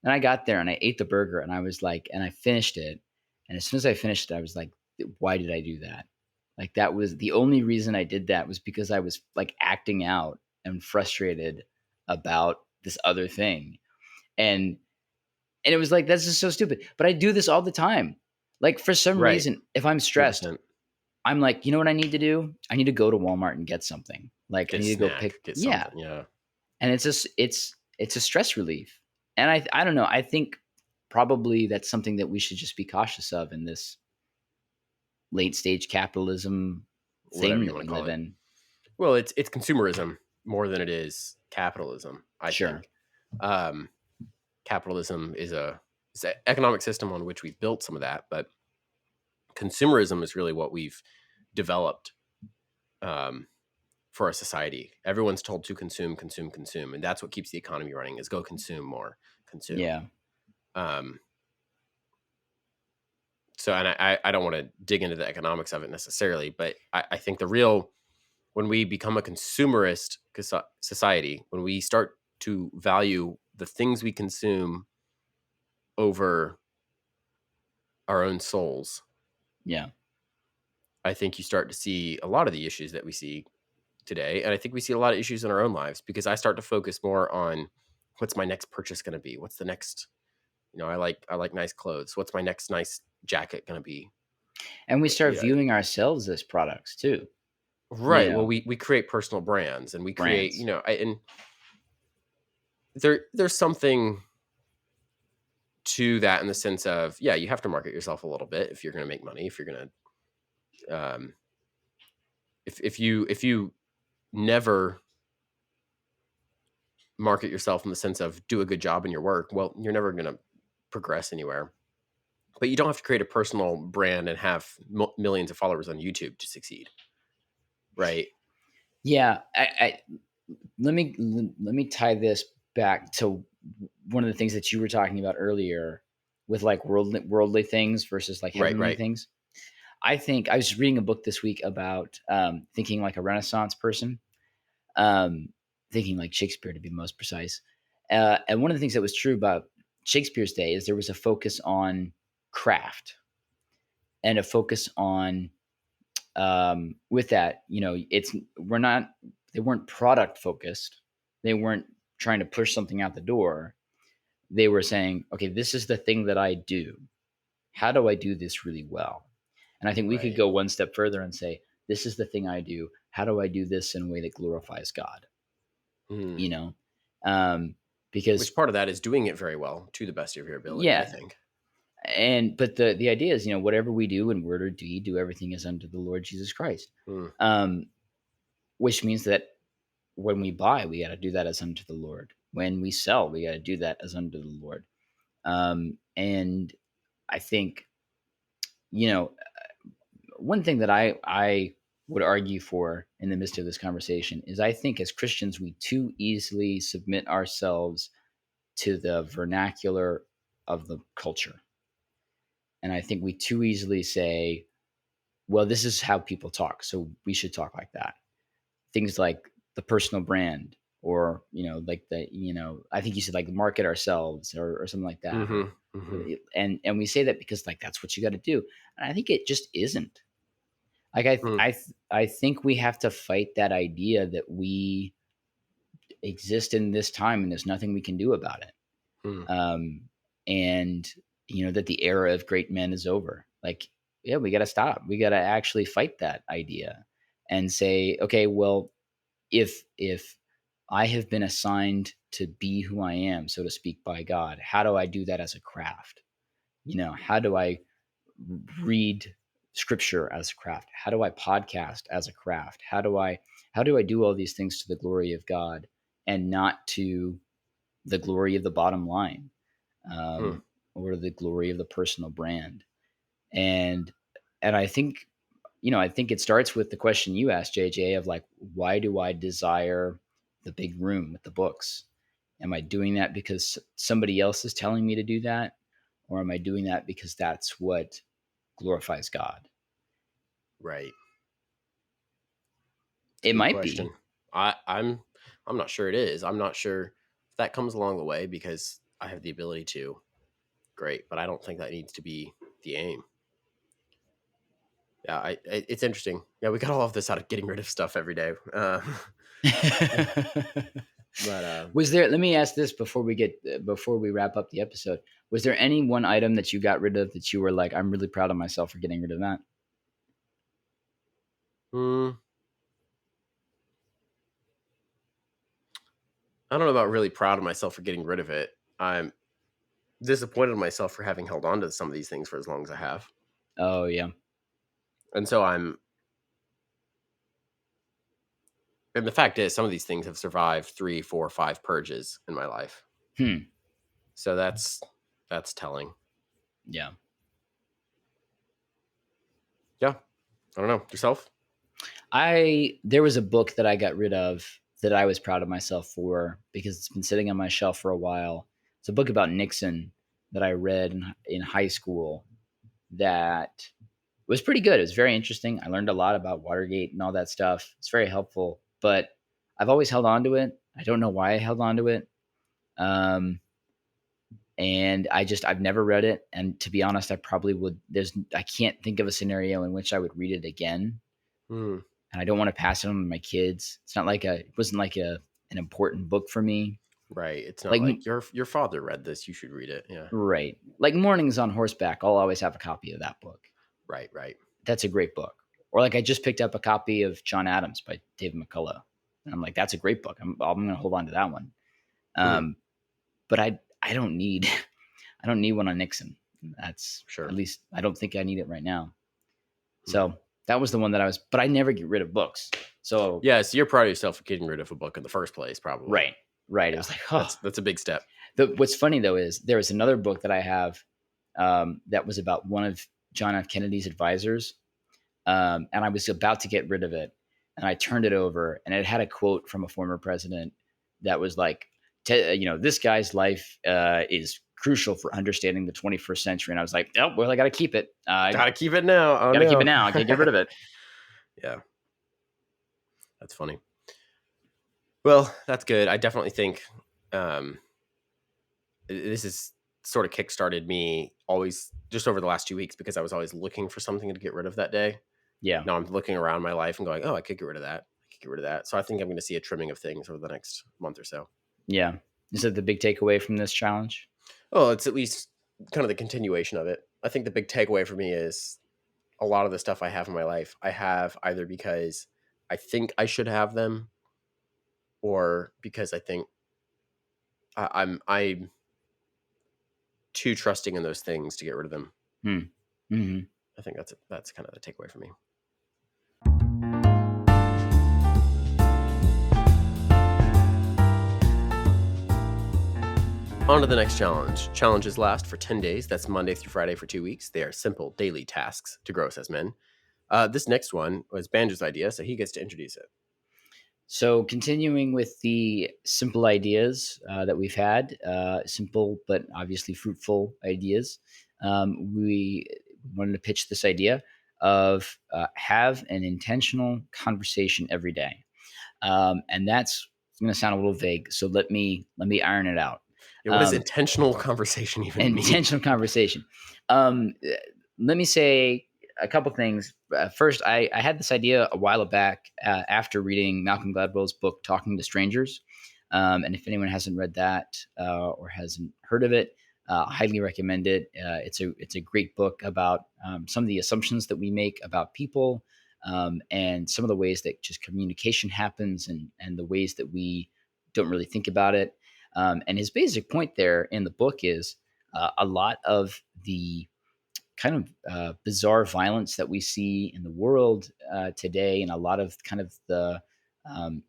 And I got there and I ate the burger and I was like, and I finished it. And as soon as I finished it, I was like, why did I do that? Like, that was the only reason I did that, was because I was, like, acting out and frustrated about this other thing. And it was like, "That's just so stupid." But I do this all the time. Like, for some Right. reason, if I'm stressed, 100%. I'm like, "You know what I need to do? I need to go to Walmart and get something." Like, I Get a need to go pick. snack, get Yeah. something. Yeah. And it's just it's a stress relief. And I don't know, I think probably that's something that we should just be cautious of in this late stage capitalism Whatever thing you that want we to call live it. in. Well, it's consumerism more than it is capitalism, I Sure. think. Um, Capitalism is it's an economic system on which we built some of that, but consumerism is really what we've developed um, for our society. Everyone's told to consume, consume, consume, and that's what keeps the economy running. Is go consume more, consume. Yeah. Um, so, and I don't want to dig into the economics of it necessarily, but I think the real when we become a consumerist society, when we start to value the things we consume over our own souls, Yeah. I think you start to see a lot of the issues that we see today. And I think we see a lot of issues in our own lives because I start to focus more on what's my next purchase going to be? What's the next, I like nice clothes. What's my next nice jacket going to be? And we start Yeah. viewing ourselves as products too, you Right. Well, know, we create personal brands and we create, brands. and there's something to that in the sense of, yeah, you have to market yourself a little bit if you're going to make money, if you're going to, if you never market yourself in the sense of do a good job in your work, well, you're never going to progress anywhere. But you don't have to create a personal brand and have millions of followers on YouTube to succeed, right? Yeah. Let me tie this back to one of the things that you were talking about earlier, with like worldly things versus like Right, heavenly right. things. I think I was reading a book this week about thinking like a Renaissance person, um, thinking like Shakespeare to be most precise. And one of the things that was true about Shakespeare's day is there was a focus on craft and a focus on, with that, it's we're not they weren't product focused. They weren't trying to push something out the door. They were saying, okay, this is the thing that I do. How do I do this really well? And I think we could Right. go one step further and say, this is the thing I do. How do I do this in a way that glorifies God? Hmm. You know, um, because Which part of that is doing it very well to the best of your ability, I yeah, think. but the idea is, whatever we do in word or deed, do everything as unto the Lord Jesus Christ. Hmm. Um, which means that when we buy, we got to do that as unto the Lord. When we sell, we got to do that as unto the Lord. And I think, you know, one thing that I would argue for in the midst of this conversation is, I think as Christians we too easily submit ourselves to the vernacular of the culture. And I think we too easily say, well, this is how people talk, so we should talk like that. Things like the personal brand, or like I think you said like market ourselves, or something like that, or Mm-hmm. Mm-hmm. and we say that because like that's what you got to do. And I think it just isn't. Like Hmm. I think we have to fight that idea that we exist in this time and there's nothing we can do about it. Hmm. Um, and that the era of great men is over. Like, yeah, we got to stop. We got to actually fight that idea and say, okay, well, if I have been assigned to be who I am, so to speak, by God, how do I do that as a craft? How do I read scripture as a craft? How do I podcast as a craft? How do I do all these things to the glory of God and not to the glory of the bottom line, Hmm. or the glory of the personal brand? And I think it starts with the question you asked, JJ, of like, why do I desire the big room with the books? Am I doing that because somebody else is telling me to do that? Or am I doing that because that's what glorifies God? Right. It's a It good might be. question. I'm not sure it is. I'm not sure if that comes along the way because I have the ability to. Great, but I don't think that needs to be the aim. It's interesting. Yeah, we got all of this out of getting rid of stuff every day. But Was there let me ask this before we wrap up the episode. Was there any one item that you got rid of that you were like, "I'm really proud of myself for getting rid of that?" mm, I don't know about really proud of myself for getting rid of it. I'm disappointed in myself for having held on to some of these things for as long as I have. Oh, yeah. And so and the fact is, some of these things have survived 3, 4, 5 purges in my life. Hmm. So that's telling. Yeah. Yeah. I don't know. Yourself? There was a book that I got rid of that I was proud of myself for because it's been sitting on my shelf for a while. It's a book about Nixon that I read in high school that was pretty good. It was very interesting. I learned a lot about Watergate and all that stuff. It's very helpful, but I've always held on to it. I don't know why I held on to it. Um, and I've never read it. And to be honest, I probably would. I can't think of a scenario in which I would read it again. Hmm. And I don't want to pass it on to my kids. It's not like it wasn't like an important book for me. Right. It's not Like, like your father read this. You should read it. Yeah. right. Like Mornings on Horseback. I'll always have a copy of that book. Right. Right. That's a great book. Or like I just picked up a copy of John Adams by David McCullough. And I'm like, that's a great book. I'm going to hold on to that one. Hmm. But I don't need I don't need one on Nixon. That's Sure. at least I don't think I need it right now. Hmm. So that was the one that but I never get rid of books. So yeah, so you're proud of yourself for getting rid of a book in the first place, probably. right. Yeah, It was like, oh. that's a big step. What's funny though is there was another book that I have that was about one of John F. Kennedy's advisors, and I was about to get rid of it, and I turned it over, and it had a quote from a former president that was like, this guy's life is crucial for understanding the 21st century, and I was like, oh well, I got to keep it. Gotta keep it now. Oh Got to no. keep it now. I can't get rid of it. Yeah, that's funny. Well, that's good. I definitely think this is sort of kickstarted me always just over the last 2 weeks because I was always looking for something to get rid of that day. Yeah. Now I'm looking around my life and going, oh, I could get rid of that. I could get rid of that. So I think I'm going to see a trimming of things over the next month or so. Yeah. Is that the big takeaway from this challenge? Well, it's at least kind of the continuation of it. I think the big takeaway for me is a lot of the stuff I have in my life, I have either because I think I should have them or because I think I'm too trusting in those things to get rid of them. Mm-hmm. I think that's kind of the takeaway for me. On to the next challenge. Challenges last for 10 days. That's Monday through Friday for 2 weeks. They are simple daily tasks to grow us as men. This next one was Banjo's idea, so he gets to introduce it. So, continuing with the simple ideas that we've had, simple but obviously fruitful ideas, we wanted to pitch this idea of have an intentional conversation every day, and that's going to sound a little vague. So let me iron it out. Yeah, what does intentional conversation even mean? Intentional conversation. Let me say a couple things. First, I had this idea a while back after reading Malcolm Gladwell's book "Talking to Strangers," and if anyone hasn't read that or hasn't heard of it, highly recommend it. It's a great book about some of the assumptions that we make about people and some of the ways that just communication happens and the ways that we don't really think about it. And his basic point there in the book is a lot of the kind of bizarre violence that we see in the world today, and a lot of kind of the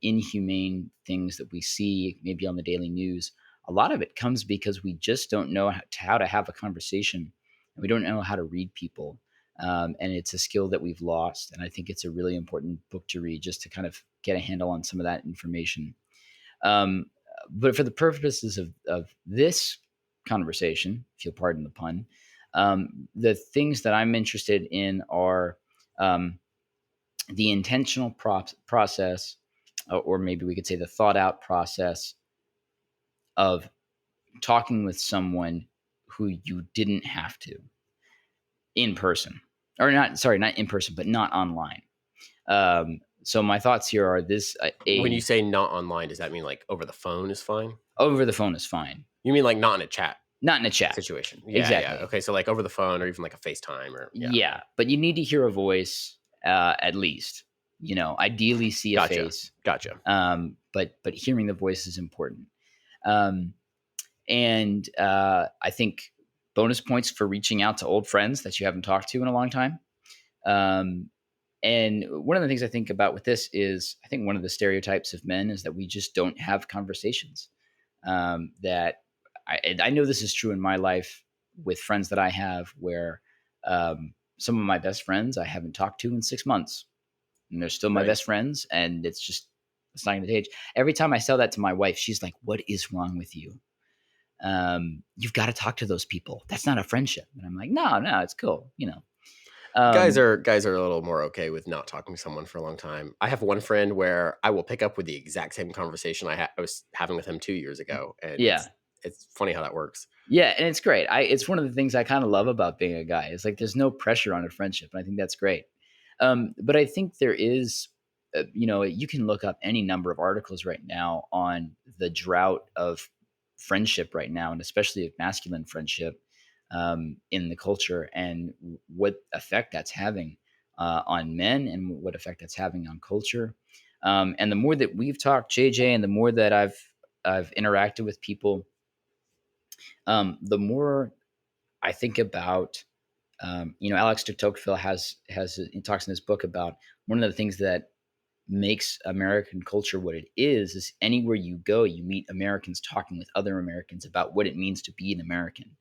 inhumane things that we see maybe on the daily news. A lot of it comes because we just don't know how to have a conversation, and we don't know how to read people. And it's a skill that we've lost. And I think it's a really important book to read just to kind of get a handle on some of that information. Um, but for the purposes of this conversation, if you'll pardon the pun, the things that I'm interested in are the intentional process, or maybe we could say the thought out process of talking with someone who you didn't have to in person. or not, sorry, not in person, but not online. So my thoughts here are this: When you say not online, does that mean like over the phone is fine? over the phone is fine. You mean like not in a chat Not in a chat. situation? Yeah, yeah. Exactly. Okay, so like over the phone or even like a FaceTime or yeah. Yeah, but you need to hear a voice, at least. Ideally see a Gotcha. face. Gotcha. But hearing the voice is important. Um, and I think bonus points for reaching out to old friends that you haven't talked to in a long time. Um, and one of the things I think about with this is, I think one of the stereotypes of men is that we just don't have conversations. That and I know this is true in my life with friends that I have, where some of my best friends I haven't talked to in 6 months, and they're still my Right. best friends, and it's not going to change. Every time I tell that to my wife, she's like, "What is wrong with you? You've got to talk to those people. That's not a friendship." And I'm like, "No, no, it's cool." Guys Um, are guys are a little more okay with not talking to someone for a long time. I have one friend where I will pick up with the exact same conversation I was having with him 2 years ago, and yeah, it's funny how that works. yeah, and it's great. It's one of the things I kind of love about being a guy. It's like there's no pressure on a friendship, and I think that's great. But I think there is, you can look up any number of articles right now on the drought of friendship right now, and especially of masculine friendship in the culture, and what effect that's having on men, and what effect that's having on culture. And the more that we've talked, JJ, and the more that I've interacted with people, the more I think about, Alex de Tocqueville he talks in his book about one of the things that makes American culture what it is anywhere you go, you meet Americans talking with other Americans about what it means to be an American,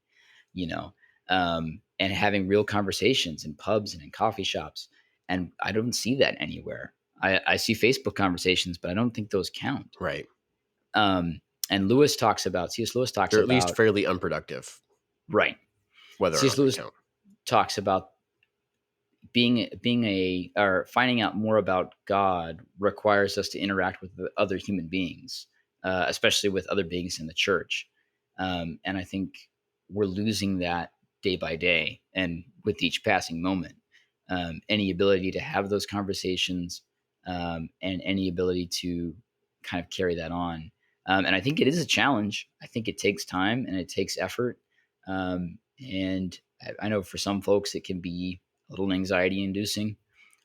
you know, and having real conversations in pubs and in coffee shops. And I don't see that anywhere. I see Facebook conversations, but I don't think those count. Right. Um, and C.S. Lewis talks They're at least about, fairly unproductive, right. whether or C.S. not they Lewis count. talks about being a or finding out more about God requires us to interact with the other human beings, especially with other beings in the church. And I think we're losing that day by day, and with each passing moment, any ability to have those conversations, and any ability to kind of carry that on. And I think it is a challenge. I think it takes time and it takes effort. And I know for some folks it can be a little anxiety inducing.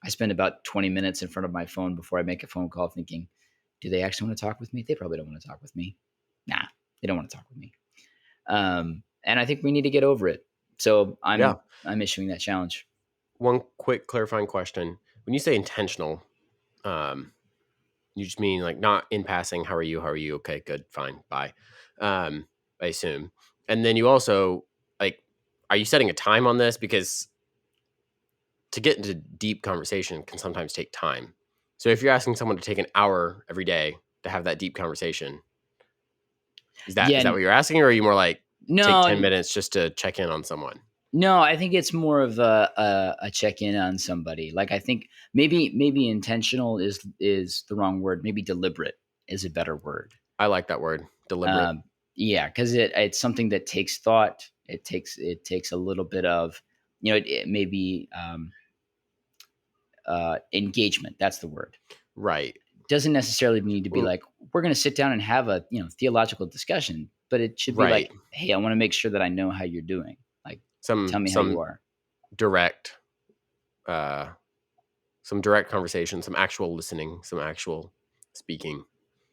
I spend about 20 minutes in front of my phone before I make a phone call thinking, do they actually want to talk with me? They probably don't want to talk with me. Nah, they don't want to talk with me. And I think we need to get over it. So Yeah. I'm issuing that challenge. One quick clarifying question: when you say intentional, um, you just mean like not in passing. How are you? How are you? Okay, good, fine, bye. Um, I assume. And then you also like, are you setting a time on this? Because to get into deep conversation can sometimes take time. So if you're asking someone to take an hour every day to have that deep conversation, is that Yeah, what you're asking, or are you more like take 10 no, minutes just to check in on someone? no. I think it's more of a check in on somebody. Like I think maybe intentional is the wrong word. Maybe deliberate is a better word. I like that word, deliberate. Um, yeah, because it's something that takes thought. It takes a little bit of, it may be engagement. That's the word. Right. Doesn't necessarily need to be Mm, like, we're going to sit down and have a theological discussion, but it should be right. like, hey, I want to make sure that I know how you're doing. Like, tell me how you Some are. direct uh some direct conversation, some actual listening, some actual speaking.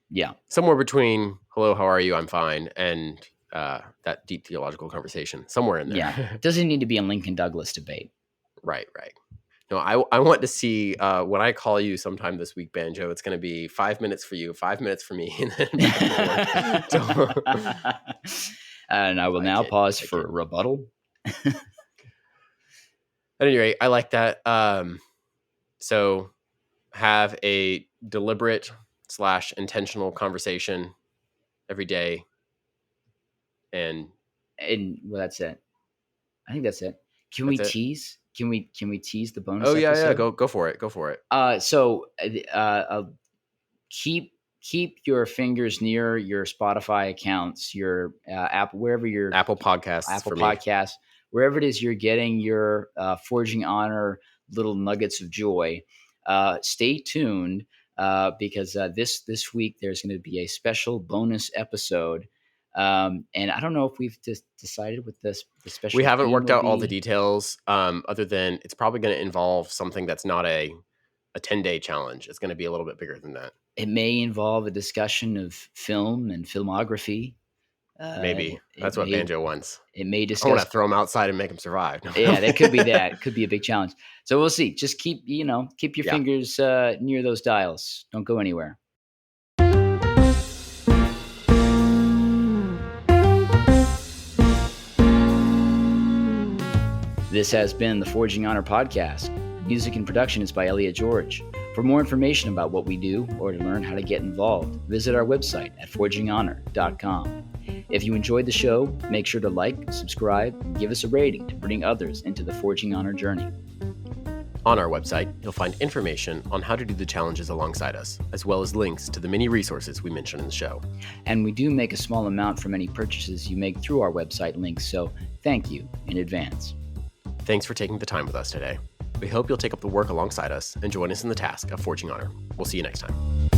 Yeah, Somewhere between hello, how are you? I'm fine, and that deep theological conversation. Somewhere in yeah. there. Doesn't need to be a Lincoln Douglas debate. Right, right. No, I want to see when I call you sometime this week, Banjo. It's going to be 5 minutes for you, 5 minutes for me, and then back and forth. So, And I will now pause I for kid. rebuttal. At any rate, I like that. So have a deliberate slash intentional conversation every day, and And well, that's it. I think that's it. Can we that's it. tease? Can we tease the bonus Oh yeah, yeah. episode? Go for it. Go for it. So keep your fingers near your Spotify accounts, your app, wherever your Apple Podcasts Apple for me. Podcasts, wherever it is you're getting your Forging Honor little nuggets of joy. Stay tuned because this week there's going to be a special bonus episode. And I don't know if we've decided what the special We haven't theme worked will out all the be. details, other than it's probably going to involve something that's not a 10-day challenge. It's going to be a little bit bigger than that. It may involve a discussion of film and filmography. Maybe It that's what may Banjo wants. it may I want discuss. to throw him outside and make him survive. Yeah, that could be that. It could be a big challenge. So we'll see. Just keep your Yeah. fingers near those dials. Don't go anywhere. This has been the Forging Honor podcast. Music and production is by Elliot George. For more information about what we do or to learn how to get involved, visit our website at forginghonor.com. If you enjoyed the show, make sure to like, subscribe, and give us a rating to bring others into the Forging Honor journey. On our website, you'll find information on how to do the challenges alongside us, as well as links to the many resources we mentioned in the show. And we do make a small amount from any purchases you make through our website links, so thank you in advance. Thanks for taking the time with us today. We hope you'll take up the work alongside us and join us in the task of Forging Honor. We'll see you next time.